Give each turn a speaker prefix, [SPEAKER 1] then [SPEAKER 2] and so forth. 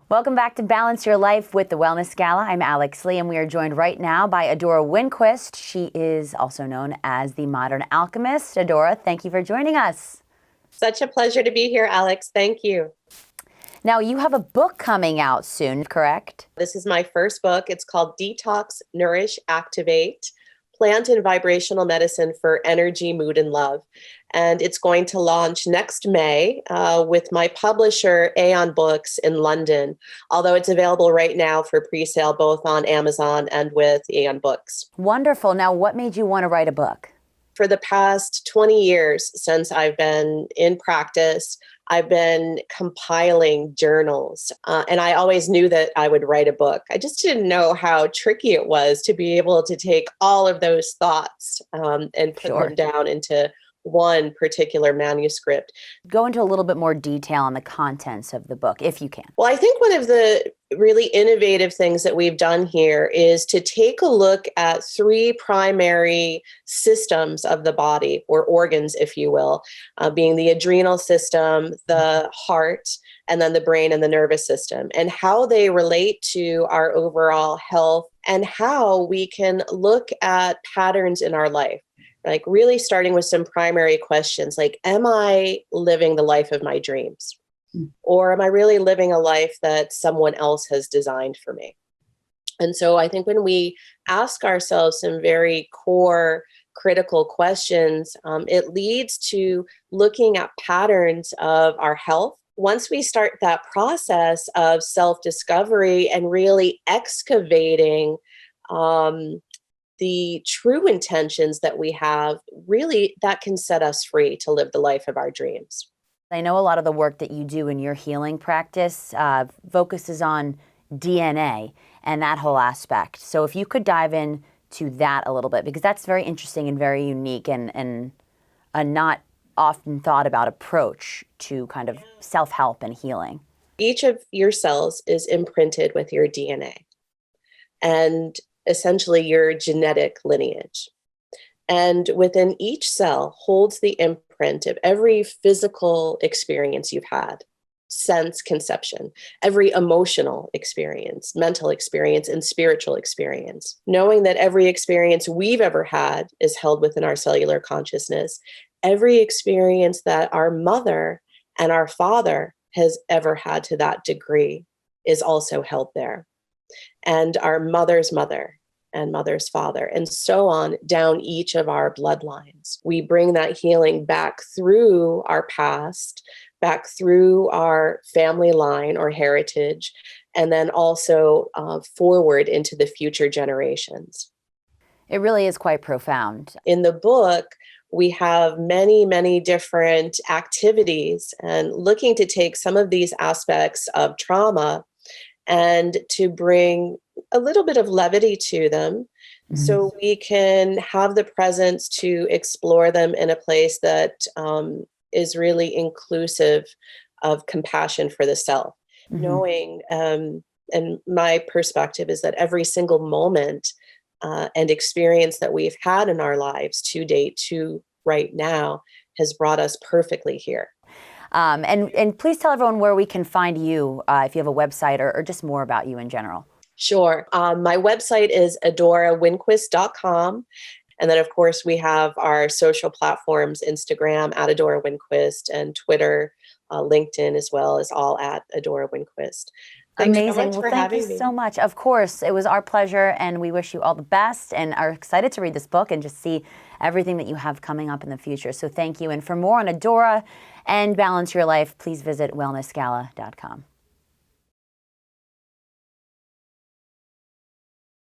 [SPEAKER 1] Welcome back to Balance Your Life with the Wellness Gala. I'm Alex Lee, and we are joined right now by Adora Winquist. She is also known as the Modern Alchemist. Adora, thank you for joining us.
[SPEAKER 2] Such a pleasure to be here, Alex. Thank you.
[SPEAKER 1] Now, you have a book coming out soon, correct?
[SPEAKER 2] This is my first book. It's called Detox, Nourish, Activate, Plant and Vibrational Medicine for Energy, Mood, and Love. And it's going to launch next May with my publisher, Aeon Books in London, although it's available right now for pre-sale both on Amazon and with Aeon Books.
[SPEAKER 1] Wonderful. Now, what made you want to write a book?
[SPEAKER 2] For the past 20 years since I've been in practice, I've been compiling journals, and I always knew that I would write a book. I just didn't know how tricky it was to be able to take all of those thoughts and put them down into one particular manuscript.
[SPEAKER 1] Go into a little bit more detail on the contents of the book, if you can.
[SPEAKER 2] Well, I think one of the really innovative things that we've done here is to take a look at three primary systems of the body, or organs, if you will, being the adrenal system, the heart, and then the brain and the nervous system, and how they relate to our overall health and how we can look at patterns in our life. Like really starting with some primary questions like, am I living the life of my dreams? Or am I really living a life that someone else has designed for me? And so I think when we ask ourselves some very core critical questions, it leads to looking at patterns of our health. Once we start that process of self-discovery and really excavating the true intentions that we have, really that can set us free to live the life of our dreams.
[SPEAKER 1] I know a lot of the work that you do in your healing practice focuses on DNA and that whole aspect. So if you could dive in to that a little bit, because that's very interesting and very unique and a not often thought about approach to kind of self-help and healing.
[SPEAKER 2] Each of your cells is imprinted with your DNA and essentially your genetic lineage. And within each cell holds the imprint of every physical experience you've had since conception, every emotional experience, mental experience, and spiritual experience. Knowing that every experience we've ever had is held within our cellular consciousness, every experience that our mother and our father has ever had to that degree is also held there. And our mother's mother and mother's father, and so on down each of our bloodlines. We bring that healing back through our past, back through our family line or heritage, and then also forward into the future generations.
[SPEAKER 1] It really is quite profound.
[SPEAKER 2] In the book, we have many, many different activities and looking to take some of these aspects of trauma and to bring a little bit of levity to them so we can have the presence to explore them in a place that is really inclusive of compassion for the self. Knowing, and my perspective is that every single moment and experience that we've had in our lives to date to right now has brought us perfectly here.
[SPEAKER 1] And please tell everyone where we can find you if you have a website or just more about you in general.
[SPEAKER 2] Sure. My website is adorawinquist.com. And then, of course, we have our social platforms, Instagram at Adora Winquist and Twitter, LinkedIn as well, is all at Adora Winquist. Thanks
[SPEAKER 1] Amazing.
[SPEAKER 2] so much for
[SPEAKER 1] thank
[SPEAKER 2] having
[SPEAKER 1] you so much. Of course, it was our pleasure, and we wish you all the best and are excited to read this book and just see everything that you have coming up in the future. So thank you. And for more on Adora and Balance Your Life, please visit wellnessgala.com.